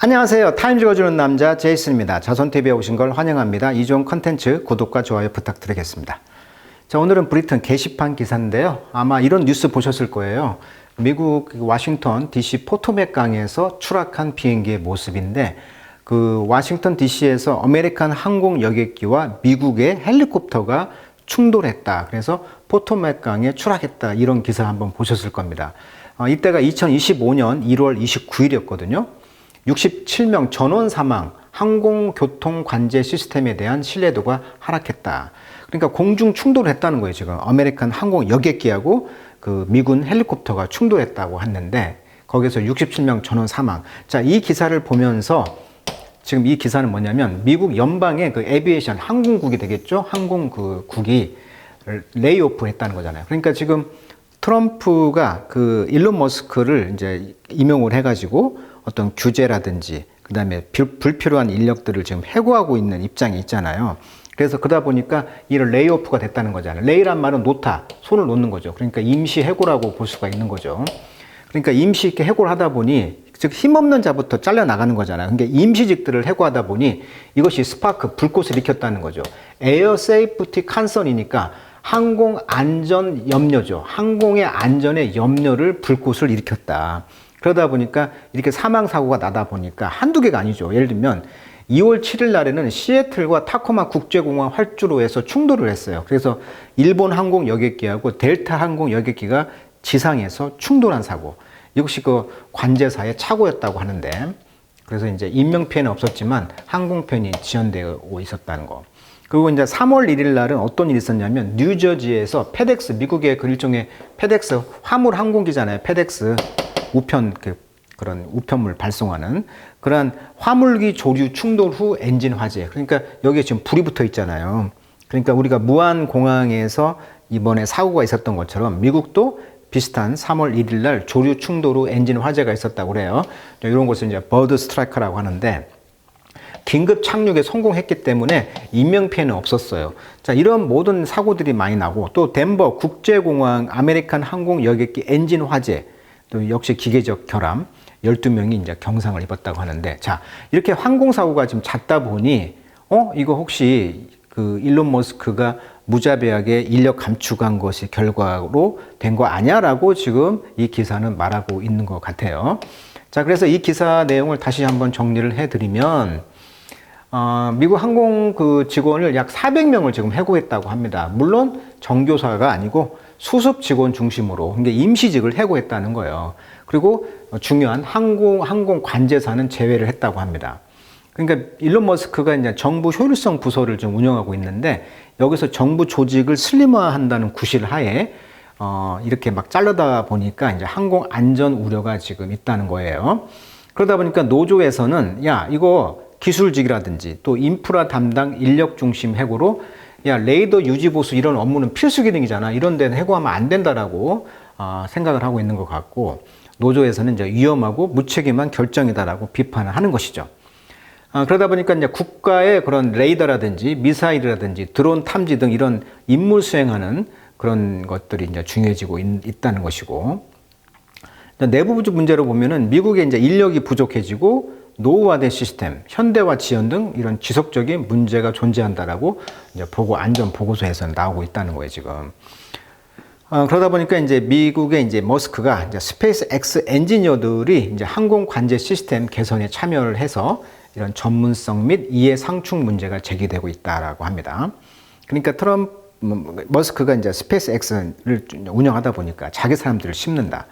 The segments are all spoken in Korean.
안녕하세요. 타임 읽어주는 남자 제이슨입니다. 자손TV에 오신 걸 환영합니다. 이 좋은 컨텐츠 구독과 좋아요 부탁드리겠습니다. 자, 오늘은 브리튼 게시판 기사인데요. 아마 이런 뉴스 보셨을 거예요. 미국 워싱턴 DC 포토맥 강에서 추락한 비행기의 모습인데 그 워싱턴 DC에서 아메리칸 항공 여객기와 미국의 헬리콥터가 충돌했다. 그래서 포토맥 강에 추락했다. 이런 기사 한번 보셨을 겁니다. 이때가 2025년 1월 29일이었거든요. 67명 전원 사망, 항공교통 관제 시스템에 대한 신뢰도가 하락했다. 그러니까 공중 충돌을 했다는 거예요, 지금. 아메리칸 항공 여객기하고 그 미군 헬리콥터가 충돌했다고 했는데, 거기서 67명 전원 사망. 자, 이 기사를 보면서 지금 이 기사는 뭐냐면, 미국 연방의 그 에비에이션, 항공국이 되겠죠? 항공국이 레이오프 했다는 거잖아요. 그러니까 지금 트럼프가 그 일론 머스크를 이제 임용을 해가지고 어떤 규제라든지 그 다음에 불필요한 인력들을 지금 해고하고 있는 입장이 있잖아요. 그래서 그러다 보니까 이런 레이오프가 됐다는 거잖아요. 레이란 말은 놓다, 손을 놓는 거죠. 그러니까 임시 해고라고 볼 수가 있는 거죠. 그러니까 임시 이렇게 해고를 하다 보니 즉 힘없는 자부터 잘려나가는 거잖아요. 그러니까 임시직들을 해고하다 보니 이것이 스파크, 불꽃을 일으켰다는 거죠. 에어 세이프티 컨선이니까 항공 안전 염려죠. 항공의 안전에 염려를 불꽃을 일으켰다. 그러다 보니까 이렇게 사망사고가 나다 보니까 한두 개가 아니죠. 예를 들면 2월 7일 날에는 시애틀과 타코마 국제공항 활주로에서 충돌을 했어요. 그래서 일본 항공 여객기하고 델타 항공 여객기가 지상에서 충돌한 사고. 이것이 그 관제사의 착오였다고 하는데, 그래서 이제 인명피해는 없었지만 항공편이 지연되고 있었다는 거. 그리고 이제 3월 1일 날은 어떤 일이 있었냐면 뉴저지에서 페덱스, 미국의 그 일종의 페덱스 화물 항공기잖아요. 페덱스 그런 우편물 발송하는 그러한 화물기 조류 충돌 후 엔진 화재. 그러니까 여기에 지금 불이 붙어 있잖아요. 그러니까 우리가 무안공항에서 이번에 사고가 있었던 것처럼 미국도 비슷한 3월 1일 날 조류 충돌 후 엔진 화재가 있었다고 그래요. 이런 것을 이제 버드 스트라이커라고 하는데 긴급 착륙에 성공했기 때문에 인명피해는 없었어요. 자, 이런 모든 사고들이 많이 나고 또 덴버 국제공항 아메리칸 항공 여객기 엔진 화재, 또 역시 기계적 결함 12명이 이제 경상을 입었다고 하는데, 자, 이렇게 항공사고가 지금 잦다 보니 이거 혹시 그 일론 머스크가 무자비하게 인력 감축한 것이 결과로 된 거 아니야라고 지금 이 기사는 말하고 있는 것 같아요. 자, 그래서 이 기사 내용을 다시 한번 정리를 해드리면 미국 항공 그 직원을 약 400명을 지금 해고했다고 합니다. 물론 정교사가 아니고 수습 직원 중심으로, 그러니까 임시직을 해고했다는 거예요. 그리고 중요한 항공 관제사는 제외를 했다고 합니다. 그러니까 일론 머스크가 이제 정부 효율성 부서를 좀 운영하고 있는데 여기서 정부 조직을 슬림화한다는 구실 하에 이렇게 막 자르다 보니까 이제 항공 안전 우려가 지금 있다는 거예요. 그러다 보니까 노조에서는 야, 이거 기술직이라든지 또 인프라 담당 인력 중심 해고로 야, 레이더 유지 보수 이런 업무는 필수 기능이잖아. 이런 데는 해고하면 안 된다라고 생각을 하고 있는 것 같고, 노조에서는 이제 위험하고 무책임한 결정이다라고 비판을 하는 것이죠. 그러다 보니까 이제 국가의 그런 레이더라든지 미사일이라든지 드론 탐지 등 이런 임무 수행하는 그런 것들이 이제 중요해지고 있다는 것이고, 내부적 문제로 보면은 미국의 이제 인력이 부족해지고 노후화된 시스템, 현대화 지연 등 이런 지속적인 문제가 존재한다라고 이제 안전 보고서에서 나오고 있다는 거예요, 지금. 그러다 보니까 이제 미국의 이제 머스크가 이제 스페이스 X 엔지니어들이 이제 항공 관제 시스템 개선에 참여를 해서 이런 전문성 및 이해 상충 문제가 제기되고 있다라고 합니다. 그러니까 머스크가 이제 스페이스 X를 운영하다 보니까 자기 사람들을 심는다.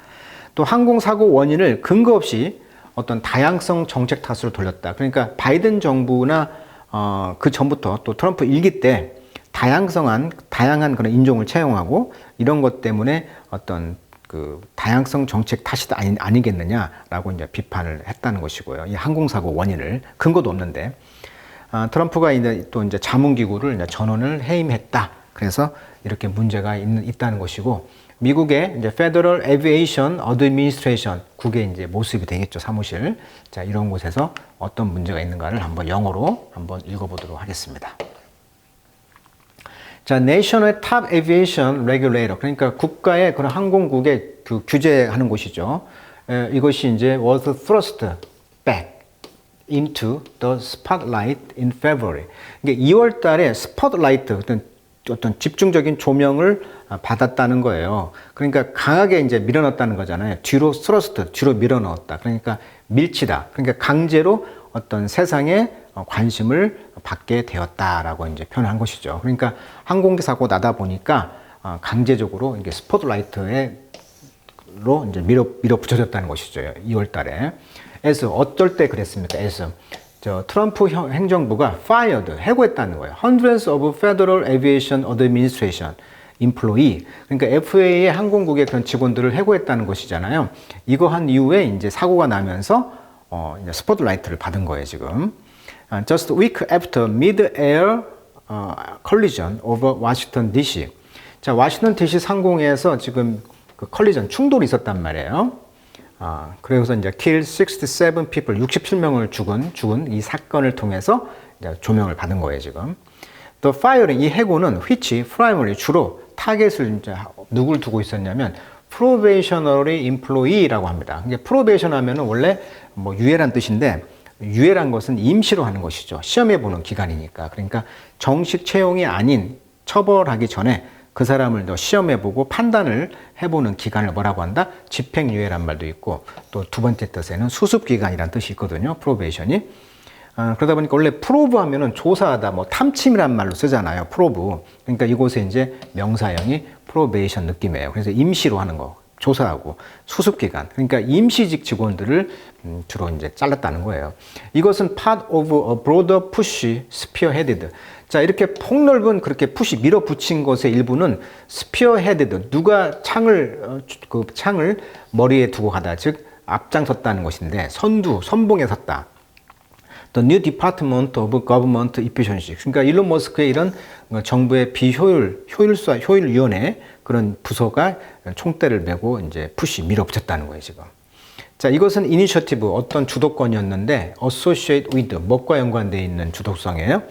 또 항공사고 원인을 근거 없이 어떤 다양성 정책 탓으로 돌렸다. 그러니까 바이든 정부나 그 전부터 또 트럼프 일기 때 다양한 그런 인종을 채용하고 이런 것 때문에 어떤 그 다양성 정책 탓이 아니겠느냐라고 이제 비판을 했다는 것이고요. 이 항공사고 원인을 근거도 없는데 트럼프가 이제 또 이제 자문기구를 이제 전원을 해임했다. 그래서 이렇게 문제가 있다는 것이고, 미국의 이제 Federal Aviation Administration 국의 이제 모습이 되겠죠, 사무실. 자, 이런 곳에서 어떤 문제가 있는가를 한번 영어로 한번 읽어보도록 하겠습니다. 자, Nation의 Top Aviation Regulator, 그러니까 국가의 그런 항공국의 그 규제하는 곳이죠. 이것이 이제 was thrust back. into the spotlight in February. 이게 2월 달에 스포트라이트, 어떤 집중적인 조명을 받았다는 거예요. 그러니까 강하게 이제 밀어넣었다는 거잖아요. 뒤로 스러스트, 뒤로 밀어넣었다. 그러니까 밀치다. 그러니까 강제로 어떤 세상에 관심을 받게 되었다라고 이제 표현한 것이죠. 그러니까 항공기 사고 나다 보니까 강제적으로 이게 스포트라이트로 이제 밀어붙여졌다는 것이죠. 2월 달에. as 어쩔 때 그랬습니까? as 트럼프 행정부가 fired, 해고했다는 거예요. Hundreds of Federal Aviation Administration employee. 그러니까 FAA의 항공국의 그런 직원들을 해고했다는 것이잖아요. 이거 한 이후에 이제 사고가 나면서 이제 스포트라이트를 받은 거예요, 지금. Just a week after mid-air collision over Washington D.C. 자, 워싱턴 DC 상공에서 지금 그 컬리전 충돌이 있었단 말이에요. 그래서 이제 kill 67 people, 67명을 죽은 이 사건을 통해서 이제 조명을 받은 거예요, 지금. The firing, 이 해고는 which primarily 주로 타겟을 이제 누굴 두고 있었냐면 probationary employee라고 합니다. 이게 probation 하면은 원래 뭐 유예란 뜻인데 유예란 것은 임시로 하는 것이죠. 시험해 보는 기간이니까. 그러니까 정식 채용이 아닌 처벌하기 전에 그 사람을 더 시험해보고 판단을 해보는 기간을 뭐라고 한다? 집행유예란 말도 있고 또 두 번째 뜻에는 수습기간이란 뜻이 있거든요. 프로베이션이. 그러다 보니까 원래 프로브 하면은 조사하다, 뭐 탐침이란 말로 쓰잖아요. 프로브. 그러니까 이곳에 이제 명사형이 프로베이션 느낌이에요. 그래서 임시로 하는 거. 조사하고 수습기간. 그러니까 임시직 직원들을 주로 이제 잘랐다는 거예요. 이것은 part of a broader push spearheaded. 자, 이렇게 폭넓은 그렇게 푸시 밀어붙인 것의 일부는 스피어헤드드, 누가 창을 머리에 두고 가다, 즉 앞장섰다는 것인데 선봉에 섰다. The new Department of Government Efficiency. 그러니까 일론 머스크의 이런 정부의 효율위원회 그런 부서가 총대를 메고 이제 푸시 밀어붙였다는 거예요, 지금. 자, 이것은 이니셔티브, 어떤 주도권이었는데 associate with, 뭐과 연관되어 있는 주도성이에요?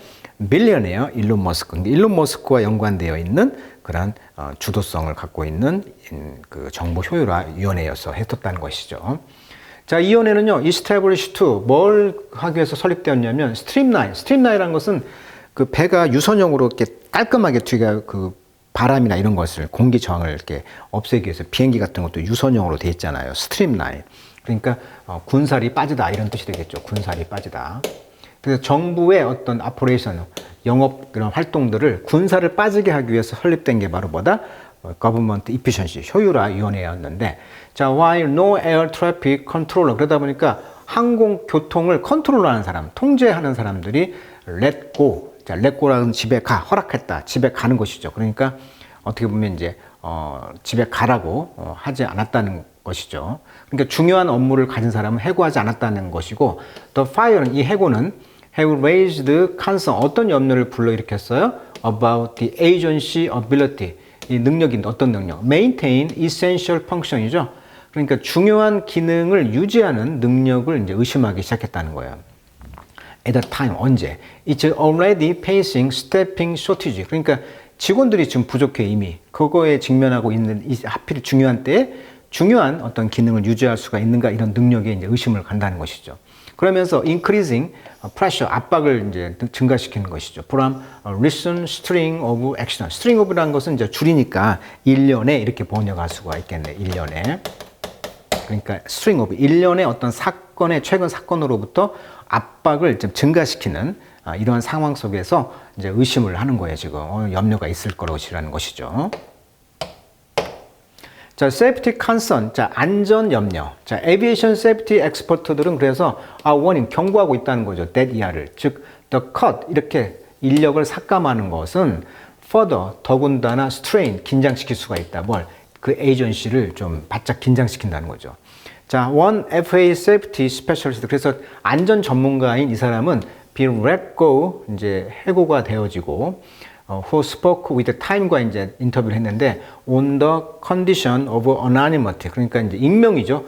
빌리언이에요, 일론 머스크. 근데 일론 머스크와 연관되어 있는 그런 주도성을 갖고 있는 그 정보 효율화위원회여서 했었다는 것이죠. 자, 이 위원회는요, establish to 뭘 하기 위해서 설립되었냐면 스트림라인이라는 것은 그 배가 유선형으로 이렇게 깔끔하게 뒤가 그 바람이나 이런 것을 공기 저항을 이렇게 없애기 위해서 비행기 같은 것도 유선형으로 돼 있잖아요. 스트림라인. 그러니까 군살이 빠지다 이런 뜻이 되겠죠. 군살이 빠지다. 그래서 정부의 어떤 오퍼레이션, 영업 그런 활동들을 군사를 빠지게 하기 위해서 설립된 게 바로 뭐다? Government Efficiency, 효율화위원회였는데, 자, while no air traffic controller, 그러다 보니까 항공 교통을 컨트롤하는 사람, 통제하는 사람들이 let go, 자, let go라는 집에 가, 허락했다, 집에 가는 것이죠. 그러니까 어떻게 보면 이제 집에 가라고 하지 않았다는 것이죠. 그러니까 중요한 업무를 가진 사람은 해고하지 않았다는 것이고, the fire는, 이 해고는 have raised concern, 어떤 염려를 불러일으켰어요? About the agency ability, 이 능력인데 어떤 능력? Maintain essential function이죠. 그러니까 중요한 기능을 유지하는 능력을 이제 의심하기 시작했다는 거예요. At the time, 언제? It's already facing staffing shortage. 그러니까 직원들이 지금 부족해 이미. 그거에 직면하고 있는 이 하필 중요한 때에 중요한 어떤 기능을 유지할 수가 있는가 이런 능력에 이제 의심을 간다는 것이죠. 그러면서 increasing pressure, 압박을 이제 증가시키는 것이죠. From a recent string of action. string of라는 것은 이제 줄이니까 일련에 이렇게 번역할 수가 있겠네. 일련에. 그러니까 string of, 일련의 어떤 사건의 최근 사건으로부터 압박을 좀 증가시키는 이러한 상황 속에서 이제 의심을 하는 거예요. 지금 염려가 있을 것이라는 것이죠. 자, safety concern, 자, 안전 염려. 자, aviation safety expert들은 그래서 warning, 경고하고 있다는 거죠. that ER를. 즉, the cut, 이렇게 인력을 삭감하는 것은 further, 더군다나 strain, 긴장시킬 수가 있다. 뭘? 그 에이전시를 좀 바짝 긴장시킨다는 거죠. 자, one FAA safety specialist. 그래서 안전 전문가인 이 사람은 been let go, 이제 해고가 되어지고, who spoke with time과 이제 인터뷰를 했는데, on the condition of anonymity. 그러니까 이제 익명이죠.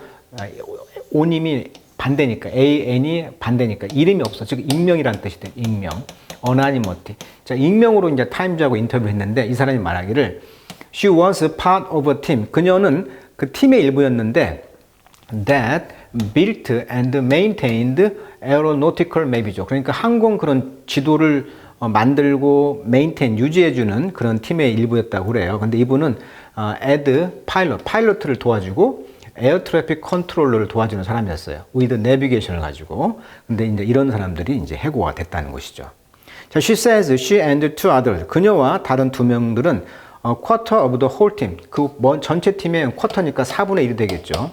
오님이 반대니까, AN이 반대니까, 이름이 없어. 즉, 익명이라는 뜻이 돼. 익명. anonymity. 자, 익명으로 이제 타임즈하고 인터뷰를 했는데, 이 사람이 말하기를, she was part of a team. 그녀는 그 팀의 일부였는데, that built and maintained aeronautical map이죠. 그러니까 항공 그런 지도를 만들고 메인테인 유지해주는 그런 팀의 일부였다고 그래요. 근데 이분은 as 파일럿을 도와주고 에어 트래픽 컨트롤러를 도와주는 사람이었어요. with navigation을 가지고. 근데 이제 이런 사람들이 이제 해고가 됐다는 것이죠. 자, she says she and two others. 그녀와 다른 두 명들은 quarter of the whole team. 그 전체 팀의 쿼터니까 4분의 1이 되겠죠.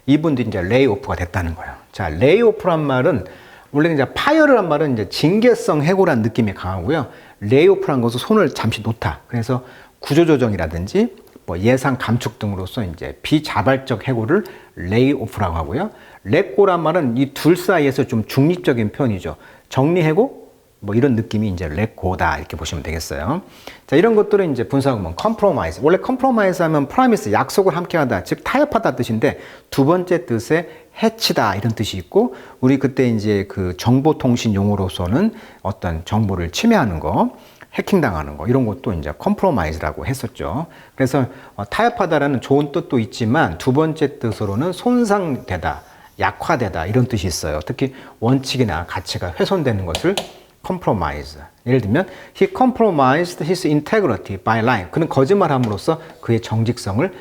이분들이 이제 레이오프가 됐다는 거예요. 자, 레이오프란 말은 원래 이제 파이어란 말은 이제 징계성 해고라는 느낌이 강하고요. 레이오프란 것은 손을 잠시 놓다. 그래서 구조조정이라든지 뭐 예상 감축 등으로서 이제 비자발적 해고를 레이오프라고 하고요. 렛고란 말은 이 둘 사이에서 좀 중립적인 표현이죠. 정리해고 뭐 이런 느낌이 이제 렛고다 이렇게 보시면 되겠어요. 자, 이런 것들은 이제 분사구문 compromise. 원래 compromise 하면 promise 약속을 함께하다, 즉 타협하다 뜻인데 두 번째 뜻에 해치다 이런 뜻이 있고, 우리 그때 이제 그 정보통신 용어로서는 어떤 정보를 침해하는 거, 해킹당하는 거 이런 것도 이제 compromise라고 했었죠. 그래서 타협하다라는 좋은 뜻도 있지만 두 번째 뜻으로는 손상되다, 약화되다 이런 뜻이 있어요. 특히 원칙이나 가치가 훼손되는 것을 compromise. 예를 들면 he compromised his integrity by lying. 그는 거짓말함으로써 그의 정직성을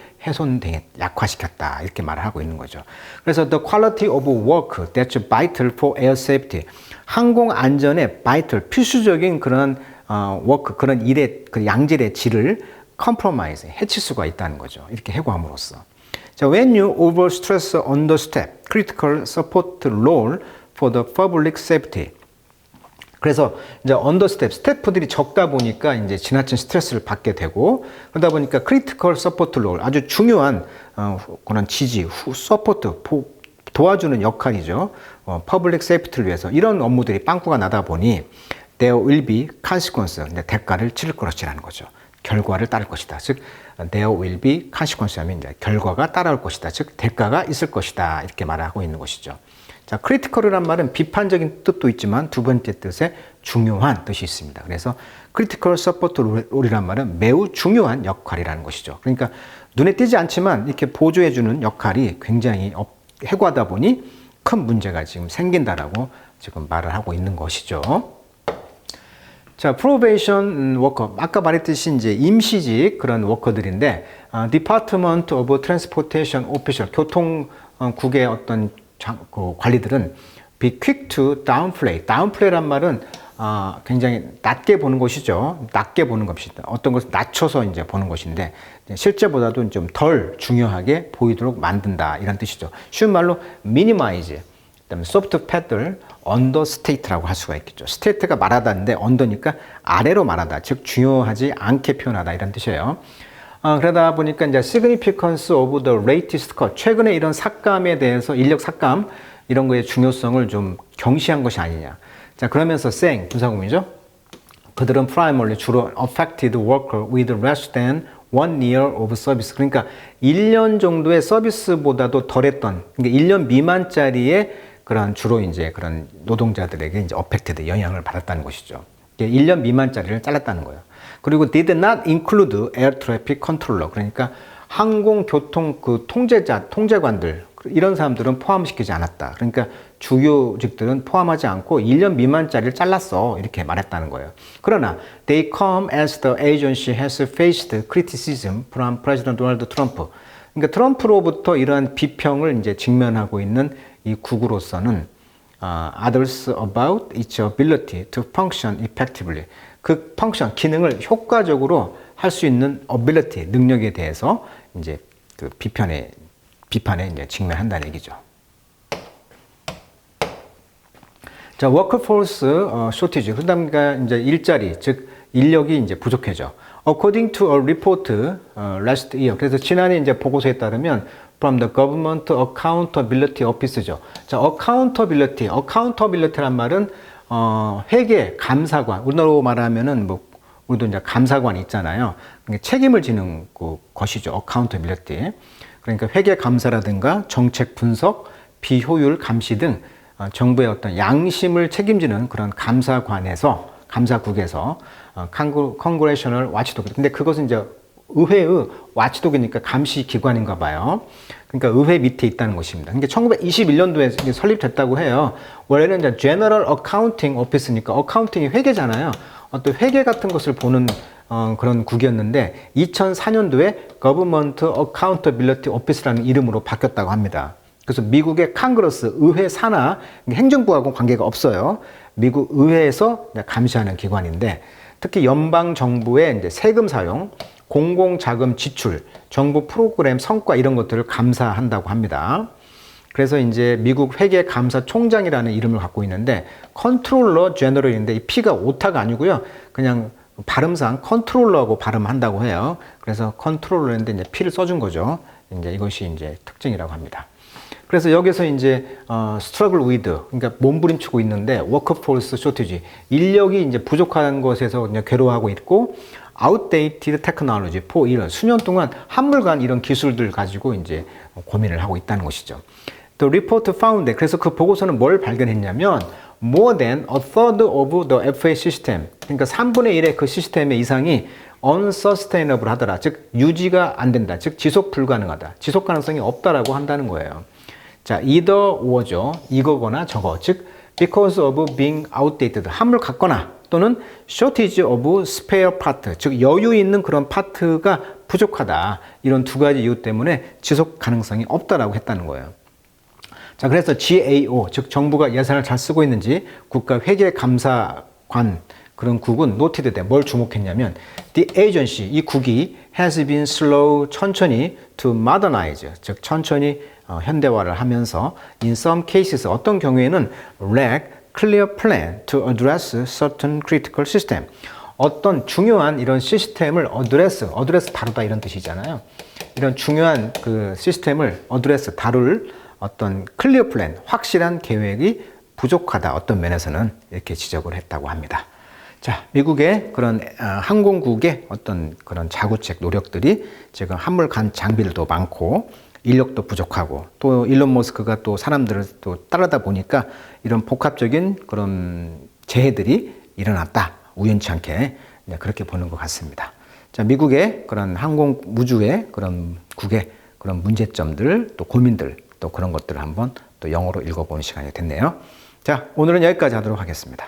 약화시켰다 이렇게 말을 하고 있는 거죠. 그래서 the quality of work that's vital for air safety. 항공 안전의 vital 필수적인 그런 워크, 그런 일의 그 양질의 질을 compromise, 해칠 수가 있다는 거죠. 이렇게 해고함으로써. 자, when you overstress understep critical support role for the public safety. 그래서 이제 언더스텝, 스태프들이 적다 보니까 이제 지나친 스트레스를 받게 되고, 그러다 보니까 크리티컬 서포트 롤, 아주 중요한 그런 지지, 서포트, 도와주는 역할이죠. 퍼블릭 세이프티를 위해서 이런 업무들이 빵꾸가 나다 보니 there will be consequence, 대가를 치를 것이라는 거죠. 결과를 따를 것이다. 즉 there will be consequence 하면 이제 결과가 따라올 것이다. 즉 대가가 있을 것이다. 이렇게 말하고 있는 것이죠. 자, 크리티컬이란 말은 비판적인 뜻도 있지만 두 번째 뜻에 중요한 뜻이 있습니다. 그래서 크리티컬 서포트 롤이란 말은 매우 중요한 역할이라는 것이죠. 그러니까 눈에 띄지 않지만 이렇게 보조해주는 역할이 굉장히 해고하다 보니 큰 문제가 지금 생긴다라고 지금 말을 하고 있는 것이죠. 자, 프로베이션 워커. 아까 말했듯이 이제 임시직 그런 워커들인데, Department of Transportation Official, 교통국의 어떤 그 관리들은 be quick to downplay. downplay란 말은 굉장히 낮게 보는 것이죠. 낮게 보는 것이다. 어떤 것을 낮춰서 이제 보는 것인데 실제보다도 좀 덜 중요하게 보이도록 만든다 이런 뜻이죠. 쉬운 말로 minimize, 그다음에 soft pedal, understate라고 할 수가 있겠죠. state가 말하다인데 under니까 아래로 말하다, 즉 중요하지 않게 표현하다 이런 뜻이에요. 그러다 보니까 이제 significance of the latest cut, 최근에 이런 삭감에 대해서 인력 삭감 이런 거의 중요성을 좀 경시한 것이 아니냐. 자, 그러면서 saying 분사구문이죠. 그들은 primarily 주로 affected worker with less than 1 year of service. 그러니까 1년 정도의 서비스보다도 덜했던, 그러니까 1년 미만짜리의 그런 주로 이제 그런 노동자들에게 이제 affected 영향을 받았다는 것이죠. 1년 미만짜리를 잘랐다는 거예요. 그리고 did not include air traffic controller. 그러니까 항공교통 그 통제관들, 이런 사람들은 포함시키지 않았다. 그러니까 주요직들은 포함하지 않고 1년 미만짜리를 잘랐어. 이렇게 말했다는 거예요. 그러나 they come as the agency has faced criticism from President Donald Trump. 그러니까 트럼프로부터 이러한 비평을 이제 직면하고 있는 이 국으로서는 others about its ability to function effectively. 그 펑션, 기능을 효과적으로 할 수 있는 ability, 능력에 대해서 이제 그 비판에 이제 직면한다는 얘기죠. 자, workforce shortage. 그러니까 이제 일자리, 즉 인력이 이제 부족해져. According to a report last year. 그래서 지난해 이제 보고서에 따르면 from the government accountability office죠. 자, accountability란 말은 회계, 감사관. 우리나라로 말하면은 뭐 우리도 이제 감사관 있잖아요. 책임을 지는 것이죠. accountability. 그러니까 회계 감사라든가 정책 분석, 비효율 감시 등 정부의 어떤 양심을 책임지는 그런 감사국에서 congressional watchdog. 근데 그것은 이제 의회의 와치독이니까 감시 기관인가 봐요. 그러니까 의회 밑에 있다는 것입니다. 그러니까 1921년도에 설립됐다고 해요. 원래는 이제 General Accounting Office니까 어카운팅이 회계잖아요. 어떤 회계 같은 것을 보는 그런 국이었는데 2004년도에 Government Accountability Office라는 이름으로 바뀌었다고 합니다. 그래서 미국의 컨그레스, 의회 산하, 행정부하고 관계가 없어요. 미국 의회에서 감시하는 기관인데 특히 연방 정부의 이제 세금 사용, 공공자금 지출, 정부 프로그램 성과 이런 것들을 감사한다고 합니다. 그래서 이제 미국 회계감사총장이라는 이름을 갖고 있는데 컨트롤러 제너럴인데 이 P가 오타가 아니고요. 그냥 발음상 컨트롤러하고 발음한다고 해요. 그래서 컨트롤러인데 이제 P를 써준 거죠. 이제 이것이 이제 특징이라고 합니다. 그래서 여기서 이제 struggle with, 그러니까 몸부림치고 있는데 workforce shortage, 인력이 이제 부족한 것에서 그냥 괴로워하고 있고 outdated technology for 이런 수년 동안 한물간 이런 기술들 가지고 이제 고민을 하고 있다는 것이죠. The report found, 그래서 그 보고서는 뭘 발견했냐면 more than a third of the FA system, 그러니까 3분의 1의 그 시스템의 이상이 unsustainable 하더라. 즉 유지가 안 된다. 즉 지속 불가능하다. 지속 가능성이 없다라고 한다는 거예요. 자, either or죠. 이거거나 저거. 즉 because of being outdated, 한물 같거나 또는 shortage of spare part, 즉 여유 있는 그런 파트가 부족하다. 이런 두 가지 이유 때문에 지속 가능성이 없다라고 했다는 거예요. 자, 그래서 GAO, 즉 정부가 예산을 잘 쓰고 있는지 국가회계감사관 그런 국은 노티드 돼. 뭘 주목했냐면 the agency, 이 국이 has been slow, 천천히 to modernize, 즉 천천히 현대화를 하면서 in some cases, 어떤 경우에는 lack clear plan to address certain critical system, 어떤 중요한 이런 시스템을 address 다루다 이런 뜻이잖아요. 이런 중요한 그 시스템을 address 다룰 어떤 clear plan, 확실한 계획이 부족하다. 어떤 면에서는 이렇게 지적을 했다고 합니다. 자, 미국의 그런 항공국의 어떤 그런 자구책 노력들이 지금 한물간 장비들도 많고 인력도 부족하고 또 일론 머스크가 또 사람들을 또 따르다 보니까 이런 복합적인 그런 재해들이 일어났다. 우연치 않게 그렇게 보는 것 같습니다. 자, 미국의 그런 항공 우주의 그런 국의 그런 문제점들 또 고민들 또 그런 것들을 한번 또 영어로 읽어보는 시간이 됐네요. 자, 오늘은 여기까지 하도록 하겠습니다.